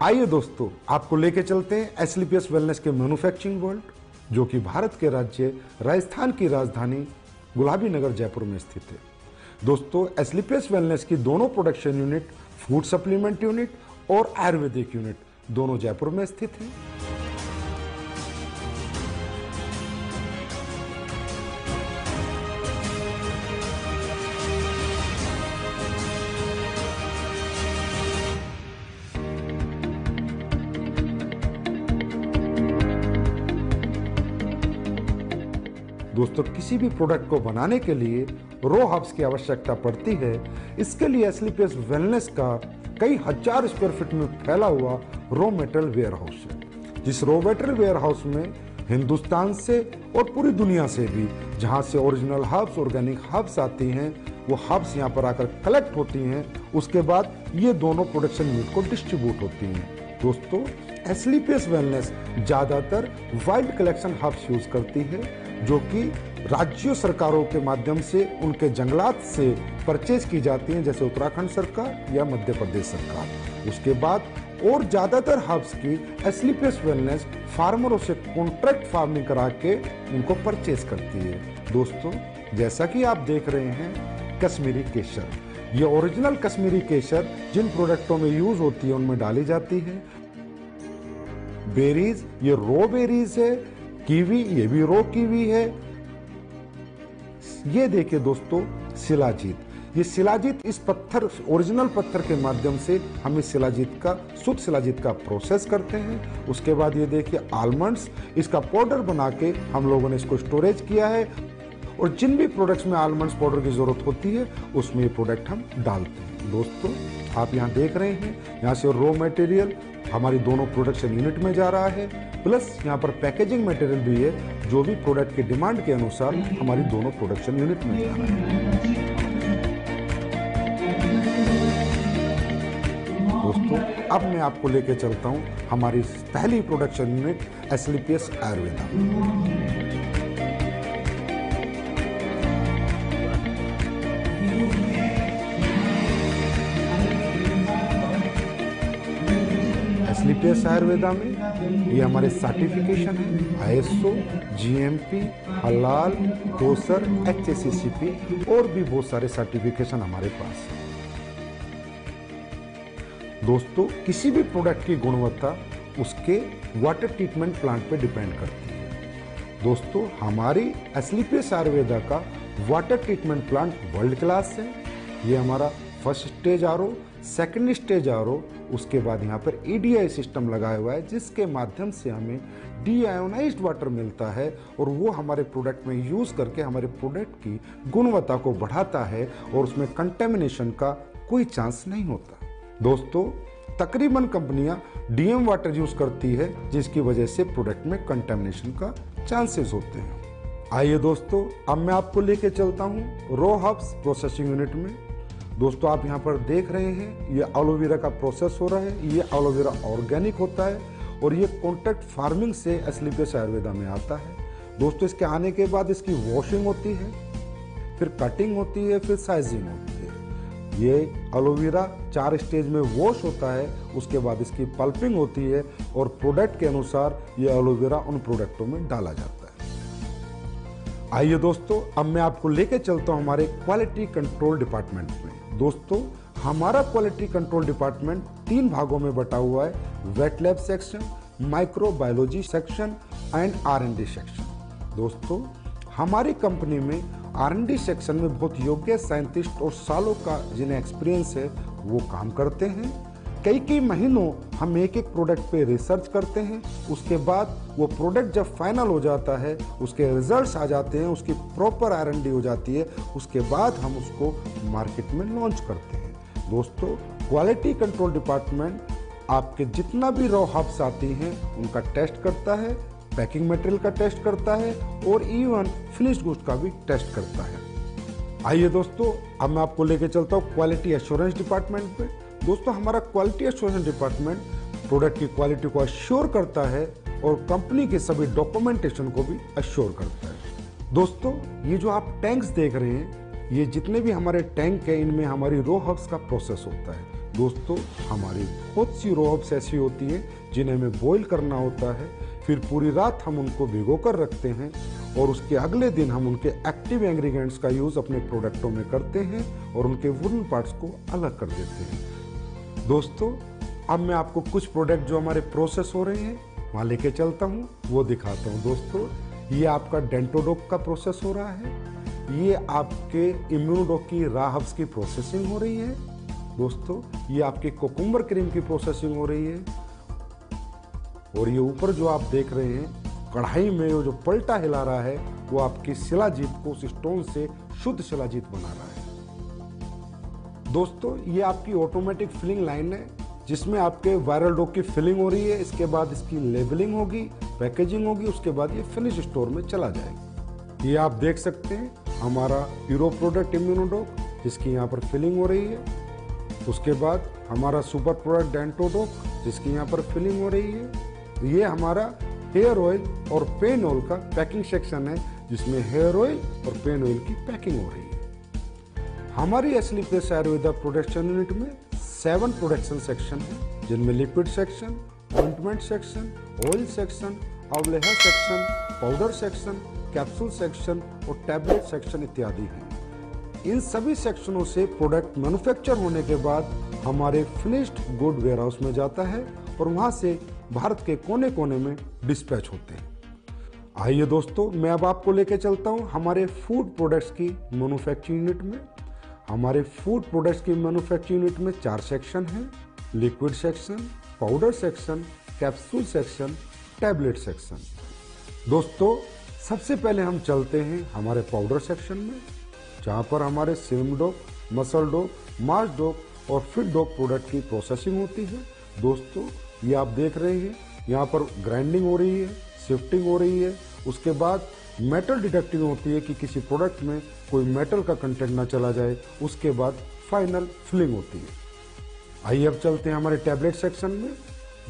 आइए दोस्तों, आपको लेके चलते हैं एसलीपीएस वेलनेस के मैन्युफैक्चरिंग वर्ल्ड, जो कि भारत के राज्य राजस्थान की राजधानी गुलाबी नगर जयपुर में स्थित है। दोस्तों, एसलीपीएस वेलनेस की दोनों production unit, food supplement unit और आयुर्वेदिक यूनिट दोनों जयपुर में स्थित हैं। दोस्तों, किसी भी प्रोडक्ट को बनाने के लिए रॉ हर्ब्स की आवश्यकता पड़ती है। इसके लिए एसलीपीएस वेलनेस का कई हजार स्क्वायर फीट में फैला हुआ रॉ मटेरियल वेयर हाउस है। जिस रॉ मटेरियल वेयर हाउस में हिंदुस्तान से और पूरी दुनिया से भी जहां से ओरिजिनल हर्ब्स, ऑर्गेनिक हर्ब्स आती हैं, वो हर्ब्स यहाँ पर आकर कलेक्ट होती हैं। उसके बाद ये दोनों प्रोडक्शन यूनिट को डिस्ट्रीब्यूट होती हैं। दोस्तों, एसलीपीएस वेलनेस ज्यादातर वाइल्ड कलेक्शन हर्ब्स यूज करती है, जो कि राज्य सरकारों के माध्यम से उनके जंगलात से परचेज की जाती हैं, जैसे उत्तराखंड सरकार या मध्य प्रदेश सरकार। उसके बाद और ज्यादातर हर्ब्स की एसलीपीएस वेलनेस फार्मरों से कॉन्ट्रैक्ट फार्मिंग करा के उनको परचेज करती है। दोस्तों, जैसा कि आप देख रहे हैं, कश्मीरी केसर, ये ओरिजिनल कश्मीरी केसर जिन प्रोडक्टों में यूज होती है उनमें डाली जाती है। बेरीज, ये रॉ बेरीज है। कीवी, ये भी रॉ कीवी है। ये देखिए दोस्तों, शिलाजीत, ये शिलाजीत इस पत्थर, ओरिजिनल पत्थर के माध्यम से हम इस शिलाजीत का, शुद्ध शिलाजीत का प्रोसेस करते हैं। उसके बाद ये देखिए आलमंड्स, इसका पाउडर बना के हम लोगों ने इसको स्टोरेज किया है, और जिन भी प्रोडक्ट्स में आलमंड्स पाउडर की जरूरत होती है उसमें ये प्रोडक्ट हम डालते हैं। दोस्तों, आप यहाँ देख रहे हैं, यहाँ से रॉ मटेरियल हमारी दोनों प्रोडक्शन यूनिट में जा रहा है, प्लस यहाँ पर पैकेजिंग मटेरियल भी है, जो भी प्रोडक्ट के डिमांड के अनुसार हमारी दोनों प्रोडक्शन यूनिट में जा रहा है। दोस्तों, अब मैं आपको लेके चलता हूँ हमारी पहली प्रोडक्शन यूनिट एसलीपीएस आयुर्वेदा। एसलीपीएस आयुर्वेदा में ये हमारे सर्टिफिकेशन है, आईएसओ, जीएमपी, हलाल, कोसर, एचएसीसीपी और भी बहुत सारे सर्टिफिकेशन हमारे पास है। दोस्तों, किसी भी प्रोडक्ट की गुणवत्ता उसके वाटर ट्रीटमेंट प्लांट पे डिपेंड करती है। दोस्तों, हमारी एसलीपीएस आयुर्वेदा का water treatment plant world class है। ये हमारा first stage RO, second stage RO, उसके बाद यहाँ पर ईडीआई सिस्टम लगाया हुआ है, जिसके माध्यम से हमें डीआयोनाइज्ड वाटर मिलता है, और वो हमारे प्रोडक्ट में यूज करके हमारे प्रोडक्ट की गुणवत्ता को बढ़ाता है, और उसमें कंटेमिनेशन का कोई चांस नहीं होता। दोस्तों, तकरीबन कंपनियां डीएम वाटर यूज करती है, जिसकी वजह से प्रोडक्ट में कंटेमिनेशन का चांसेस होते हैं। आइए दोस्तों, अब मैं आपको लेके चलता हूँ रॉ हर्ब्स प्रोसेसिंग यूनिट में। दोस्तों, आप यहाँ पर देख रहे हैं, ये एलोवेरा का प्रोसेस हो रहा है। ये एलोवेरा ऑर्गेनिक होता है, और ये कॉन्ट्रैक्ट फार्मिंग से एसलीपीएस आयुर्वेदा में आता है। दोस्तों, इसके आने के बाद इसकी वॉशिंग होती है, फिर कटिंग होती है, फिर साइजिंग होती है। ये एलोवेरा 4 स्टेज में वॉश होता है, उसके बाद इसकी पल्पिंग होती है, और प्रोडक्ट के अनुसार ये एलोवेरा उन प्रोडक्टों में डाला जाता है। आइए दोस्तों, अब मैं आपको लेके चलता हूँ हमारे क्वालिटी कंट्रोल डिपार्टमेंट में। दोस्तों, हमारा क्वालिटी कंट्रोल डिपार्टमेंट 3 भागों में बटा हुआ है, wet lab section, microbiology section and आर&डी सेक्शन। दोस्तों, हमारी कंपनी में आर&डी सेक्शन में बहुत योग्य साइंटिस्ट और सालों का जिन्हें एक्सपीरियंस है वो काम करते हैं। कई महीनों हम एक प्रोडक्ट पे रिसर्च करते हैं, उसके बाद वो प्रोडक्ट जब फाइनल हो जाता है, उसके रिजल्ट्स आ जाते हैं, उसकी प्रॉपर आर&डी हो जाती है, उसके बाद हम उसको मार्केट में लॉन्च करते हैं। दोस्तों, क्वालिटी कंट्रोल डिपार्टमेंट आपके जितना भी रॉ हर्ब्स आती हैं उनका टेस्ट करता है, पैकिंग मटेरियल का टेस्ट करता है, और इवन फिनिश्ड गुड्स का भी टेस्ट करता है। आइए दोस्तों, अब मैं आपको लेके चलता हूँ क्वालिटी एश्योरेंस डिपार्टमेंट पे। दोस्तों, हमारा क्वालिटी एश्योरेंस डिपार्टमेंट प्रोडक्ट की क्वालिटी को अश्योर करता है, और कंपनी के सभी डॉक्यूमेंटेशन को भी अश्योर करता है। दोस्तों, ये जो आप टैंक्स देख रहे हैं, ये जितने भी हमारे टैंक हैं, इनमें हमारी रॉ हर्ब्स का प्रोसेस होता है। दोस्तों हमारी बहुत सी रॉब्स ऐसी होती हैं जिन्हें हमें बॉईल करना होता है, फिर पूरी रात हम उनको भिगो कर रखते हैं और उसके अगले दिन हम उनके एक्टिव इंग्रेडिएंट्स का यूज़ अपने प्रोडक्टों में करते हैं और उनके वुडन पार्ट्स को अलग कर देते हैं। दोस्तों अब मैं आपको कुछ प्रोडक्ट जो हमारे प्रोसेस हो रहे हैं वहाँ लेके चलता हूँ, वो दिखाता हूँ। दोस्तों ये आपका डेंटोडोक का प्रोसेस हो रहा है, ये आपके इम्यूनोडोक की रॉ हर्ब्स की प्रोसेसिंग हो रही है। दोस्तों ये आपकी कोकुम्बर क्रीम की प्रोसेसिंग हो रही है और ये ऊपर जो आप देख रहे हैं कढ़ाई में वो जो पलटा हिला रहा है वो आपकी शिलाजीत को उस स्टोन से शुद्ध शिलाजीत बना रहा है। दोस्तों ये आपकी ऑटोमेटिक फिलिंग लाइन है जिसमें आपके वायरल डोक की फिलिंग हो रही है, इसके बाद इसकी लेबलिंग होगी, पैकेजिंग होगी, उसके बाद ये फिनिश स्टोर में चला जाएगा। ये आप देख सकते हैं हमारा हीरो प्रोडक्ट इम्यूनोडोक जिसकी यहाँ पर फिलिंग हो रही है, उसके बाद हमारा सुपर प्रोडक्ट डेंटोडोक जिसकी यहाँ पर फिलिंग हो रही है। ये हमारा हेयर ऑयल और पेन ऑयल का पैकिंग सेक्शन है जिसमें हेयर ऑयल और पेन ऑयल की पैकिंग हो रही है। हमारी एस्लीपियस आयुर्वेदा प्रोडक्शन यूनिट में 7 प्रोडक्शन सेक्शन है जिनमें liquid section, ointment section, oil section, avaleha section, powder section, capsule section और टैबलेट सेक्शन इत्यादि हैं। इन सभी सेक्शनों से प्रोडक्ट मैन्युफैक्चर होने के बाद हमारे फिनिश्ड गुड वेयर हाउस में जाता है और वहां से भारत के कोने कोने में डिस्पैच होते हैं। आइए दोस्तों मैं अब आपको लेके चलता हूं हमारे फूड प्रोडक्ट्स की मैन्युफैक्चरिंग यूनिट में। हमारे फूड प्रोडक्ट्स की मैन्युफैक्चरिंग यूनिट में 4 सेक्शन हैं, liquid section, powder section, capsule section, tablet section. दोस्तों सबसे पहले हम चलते हैं हमारे पाउडर सेक्शन में जहाँ पर हमारे सिल्म डोक, मसल डोक, मार्च डोक और फिट डोक प्रोडक्ट की प्रोसेसिंग होती है। दोस्तों ये आप देख रहे हैं यहाँ पर ग्राइंडिंग हो रही है, शिफ्टिंग हो रही है, उसके बाद मेटल डिटेक्टिंग होती है कि किसी प्रोडक्ट में कोई मेटल का कंटेंट ना चला जाए, उसके बाद फाइनल फिलिंग होती है। आइए अब चलते हैं हमारे टैबलेट सेक्शन में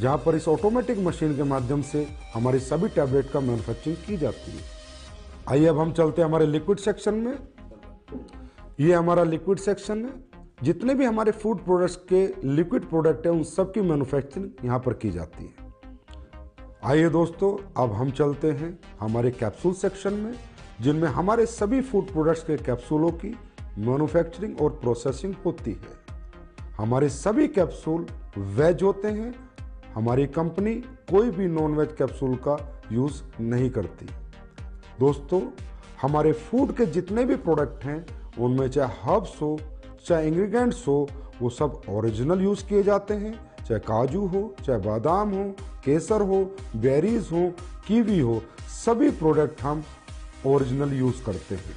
जहाँ पर इस ऑटोमेटिक मशीन के माध्यम से हमारी सभी टैबलेट का मैन्युफैक्चरिंग की जाती है। आइए अब हम चलते हैं हमारे लिक्विड सेक्शन में। ये हमारा लिक्विड सेक्शन है, जितने भी हमारे फूड प्रोडक्ट्स के लिक्विड प्रोडक्ट हैं उन सब की मैन्युफैक्चरिंग यहाँ पर की जाती है। आइए दोस्तों अब हम चलते हैं हमारे कैप्सूल सेक्शन में जिनमें हमारे सभी फूड प्रोडक्ट्स के कैप्सूलों की मैन्युफैक्चरिंग और प्रोसेसिंग होती है। हमारे सभी कैप्सूल वेज होते हैं, हमारी कंपनी कोई भी नॉन वेज कैप्सूल का यूज नहीं करती। दोस्तों हमारे फूड के जितने भी प्रोडक्ट हैं उनमें चाहे हर्ब्स हो चाहे इंग्रेडिएंट्स हो वो सब ओरिजिनल यूज किए जाते हैं, चाहे काजू हो, चाहे बादाम हो, केसर हो, बेरीज हो, कीवी हो, सभी प्रोडक्ट हम ओरिजिनल यूज करते हैं।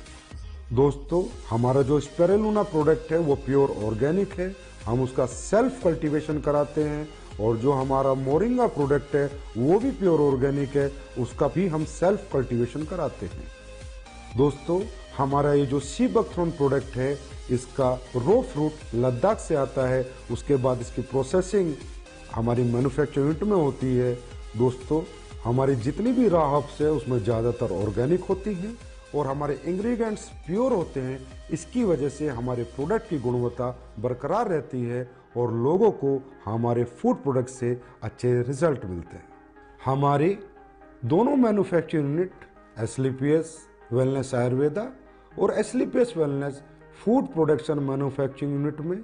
दोस्तों हमारा जो स्पिरुलिना प्रोडक्ट है वो प्योर ऑर्गेनिक है, हम उसका सेल्फ कल्टीवेशन कराते हैं और जो हमारा मोरिंगा प्रोडक्ट है वो भी प्योर ऑर्गेनिक है, उसका भी हम सेल्फ कल्टीवेशन कराते हैं। दोस्तों हमारा ये जो सी बकथ्रोन प्रोडक्ट है इसका रो फ्रूट लद्दाख से आता है, उसके बाद इसकी प्रोसेसिंग हमारी मैन्युफैक्चरिंग यूनिट में होती है। दोस्तों हमारी जितनी भी रॉ हर्ब्स है उसमें ज़्यादातर ऑर्गेनिक होती हैं और हमारे इंग्रेडिएंट्स प्योर होते हैं, इसकी वजह से हमारे प्रोडक्ट की गुणवत्ता बरकरार रहती है और लोगों को हमारे फूड प्रोडक्ट से अच्छे रिजल्ट मिलते हैं। हमारी दोनों manufacturing unit Asclepius wellness Ayurveda और Asclepius wellness food production manufacturing unit में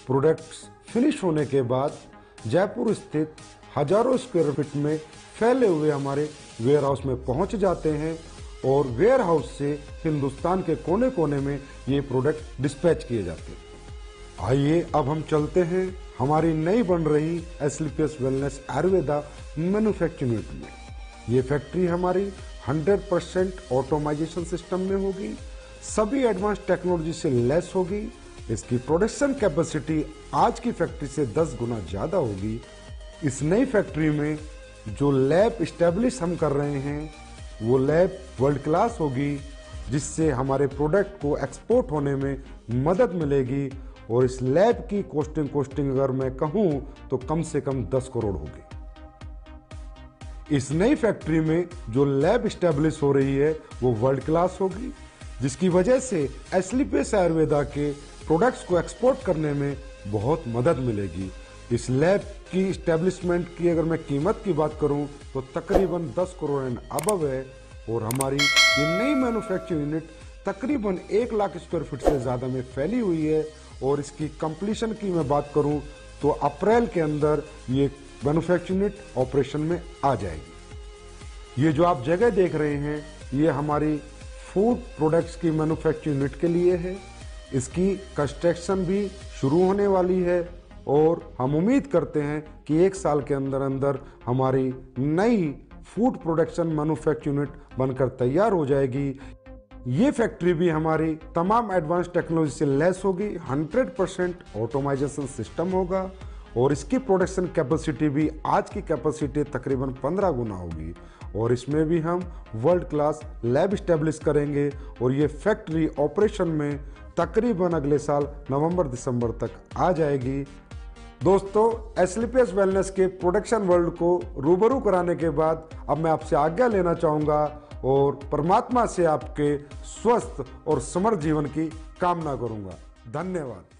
प्रोडक्ट्स फिनिश होने के बाद जयपुर स्थित हजारों स्क्वायर फीट में फैले हुए हमारे वेयर हाउस में पहुंच जाते हैं और वेयर हाउस से हिंदुस्तान के कोने कोने में ये प्रोडक्ट डिस्पैच किए जाते हैं। आइए अब हम चलते हैं हमारी नई बन रही एस्लीपियस वेलनेस आयुर्वेदा मैन्युफैक्चरिंग यूनिट में। ये फैक्ट्री हमारी 100% ऑटोमाइजेशन सिस्टम में होगी, सभी एडवांस टेक्नोलॉजी से लेस होगी। इसकी प्रोडक्शन कैपेसिटी आज की फैक्ट्री से 10 गुना ज्यादा होगी। इस नई फैक्ट्री में जो लैब इस्टेब्लिश हम कर रहे हैं वो लैब वर्ल्ड क्लास होगी, जिससे हमारे प्रोडक्ट को एक्सपोर्ट होने में मदद मिलेगी और इस लैब की कॉस्टिंग अगर मैं कहूं तो कम से कम 10 करोड़ होगी। इस नई फैक्ट्री में जो लैब इस्टेब्लिश हो रही है वो वर्ल्ड क्लास होगी, जिसकी वजह से एस्लीपियस आयुर्वेदा के प्रोडक्ट्स को एक्सपोर्ट करने में बहुत मदद मिलेगी। इस लैब की इस्टेब्लिशमेंट की अगर मैं कीमत की बात करूं तो तकरीबन 10 करोड़ एंड अबव है, और हमारी ये नई मैन्युफैक्चरिंग यूनिट तकरीबन 1 लाख स्क्वायर फीट से ज़्यादा में फैली हुई है, और इसकी कंप्लीशन की मैं बात करूं तो अप्रैल के अंदर ये मैन्युफैक्चरिंग यूनिट ऑपरेशन में आ जाएगी। ये जो आप जगह देख रहे हैं ये हमारी फूड प्रोडक्ट्स की मैन्युफैक्चरिंग यूनिट के लिए है। इसकी कंस्ट्रक्शन भी शुरू होने वाली है, और हम उम्मीद करते हैं कि 1 साल के अंदर अंदर हमारी नई फूड प्रोडक्शन मैन्युफैक्चरिंग यूनिट बनकर तैयार हो जाएगी। ये फैक्ट्री भी हमारी तमाम एडवांस टेक्नोलॉजी से लैस होगी, 100% ऑटोमाइजेशन सिस्टम होगा, और इसकी प्रोडक्शन कैपेसिटी भी आज की कैपेसिटी तकरीबन 15 गुना होगी, और इसमें भी हम वर्ल्ड क्लास लैब इस्टेब्लिश करेंगे, और ये फैक्ट्री ऑपरेशन में तकरीबन अगले साल नवंबर-दिसंबर तक आ जाएगी। दोस्तों, एस्लीपियस वेलनेस के प्रोडक्शन वर्ल्ड को रूबरू कराने के बाद अब मैं आपसे आज्ञा लेना चाहूँगा, और परमात्मा से आपके स्वस्थ और समृद्ध जीवन की कामना करूँगा। धन्यवाद।